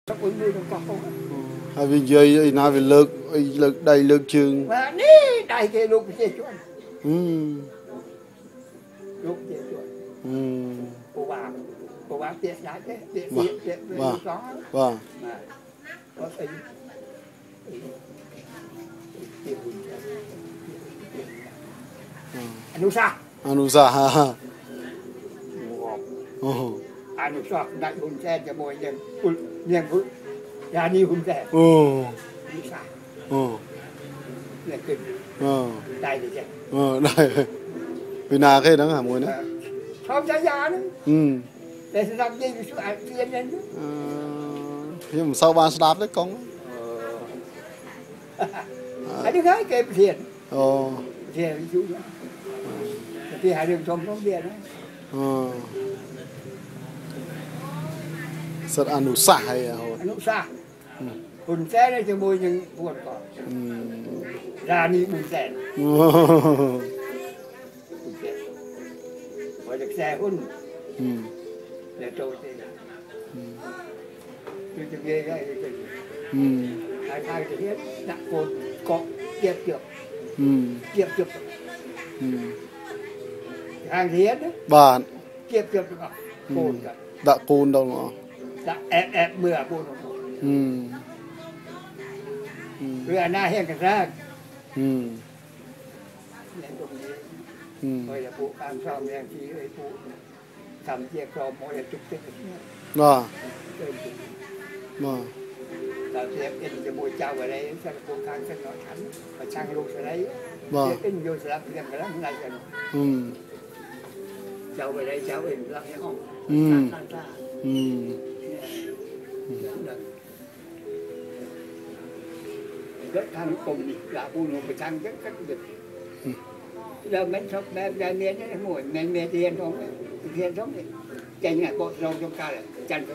Sắp ứng nuôi trong cọc không á. Hay vì dây nào vì lực đầy lực trường. Mà ní đầy cái lúc chế chuẩn. Lúc chế chuẩn. Cô bà tiết đá thế. Tiết đó. Vâng. Có thể. Anusa ha. Anusa đại hôn xe cho mọi nhân. Nhân vụ. Ra đi hôn xe. Anusa. Là kinh. Đây thì chứ. Đây. Vì nào cái đó hả mùi nữa? Không giá giá nữa. Để làm gì với số ảnh tiên lên nữa. Nhưng mà sau ban đáp đấy con. Hãy đứng hết kèm thiền. Thiền ví dụ như. Thì hai đường thông không thiền đó. Rất Anusa hay hả? Anusa. Hùn xe này cho môi nhưng buồn còn. Ra đi bùn xe. Gọi được xe hùn. Để trôi thế. Tôi cho ghê cái hai cái hết đặt cột có kiếp trước. Kiếp trước. Hàng thì hết đó. Bạn. Kiếp trước được không? Cồn cả. Đã cồn đâu mà. Đã ép mưa cồn đâu. Rồi na hẹn cả ra. Rồi là phụ làm sao mà em chỉ ấy phụ thầm chiếc cho mỗi là chục tích Vâng. Tao sẽ in cho môi trao ở đây sẽ là cô kháng sẽ nói thẳng và sang luôn sẽ đấy. In vô sẽ làm cái lắm này cho nó. Cháu về đây cháu in lắm nhé không? Rất thằng cùng đi là bu nó phải thằng rất được. Giờ mình sắp đem ra miếng nó ngồi mẹ tiền không tiền sống thì chanh là cột rau trong ca là chanh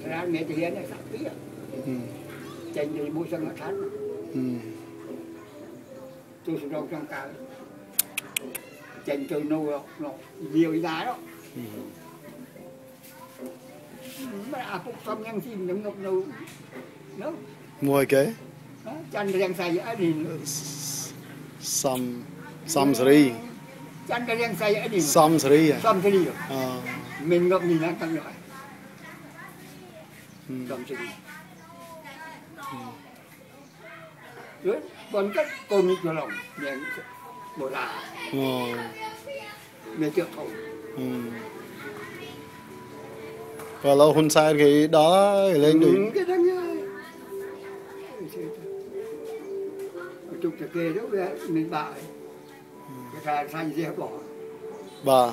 ra mẹ tiền nó sắp tí chanh thì mua sang nó thắn tôi sẽ rau trong ca chanh tôi nâu nó nhiều giá đó mà à phục xong nhang xin nó ngọc nâu nó mua cái chanh đang xài ở đi Samsri. Chăn cái riêng say ở đi. Samsri à? Samsri. Mình ngọc nhìn nó tăng lại. Samsri. Rồi, còn cách con cho lòng, nhận bộ là. Mẹ trước thôi. Và lâu hôn sai cái đó lên đi. Cái đó nha. Chụp cái kia đó mình bại. Cái ra xanh dễ bỏ. Bà.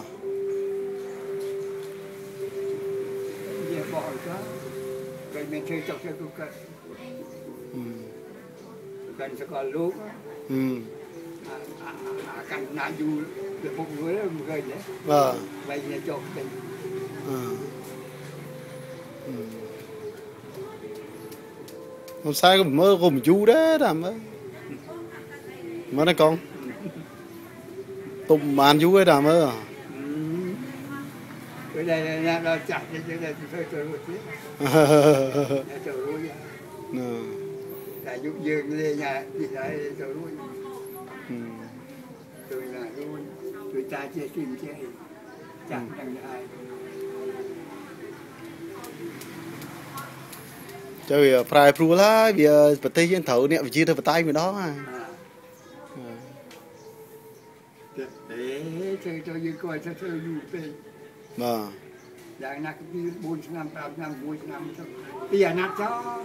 Dễ bỏ đó. Cái mình chơi chọc cái cục cân. Cân sẽ còn lúc á. Cân nạ dù được một người đó một người đấy. Vậy là chọc tình. Hôm sai có mơ gồm chú đấy làm đó. Mà này con tụm màn chú ấy đàm ơ. Cái đây là nó chặt cái đây tôi chơi một chút. Chơi luôn. Là giúp dương lên nhà thì lại chơi luôn. Tôi là luôn. Tôi ta chơi phim chơi. Chẳng chẳng ai. Chơi phải pru lá vì bật tay trên thấu nè vì chưa được bật tay mình đó mà. Chơi cho như coi cho chơi dù bên. Dạng nát cái 4 năm, 5 năm, 10 năm. Bây giờ nát cho.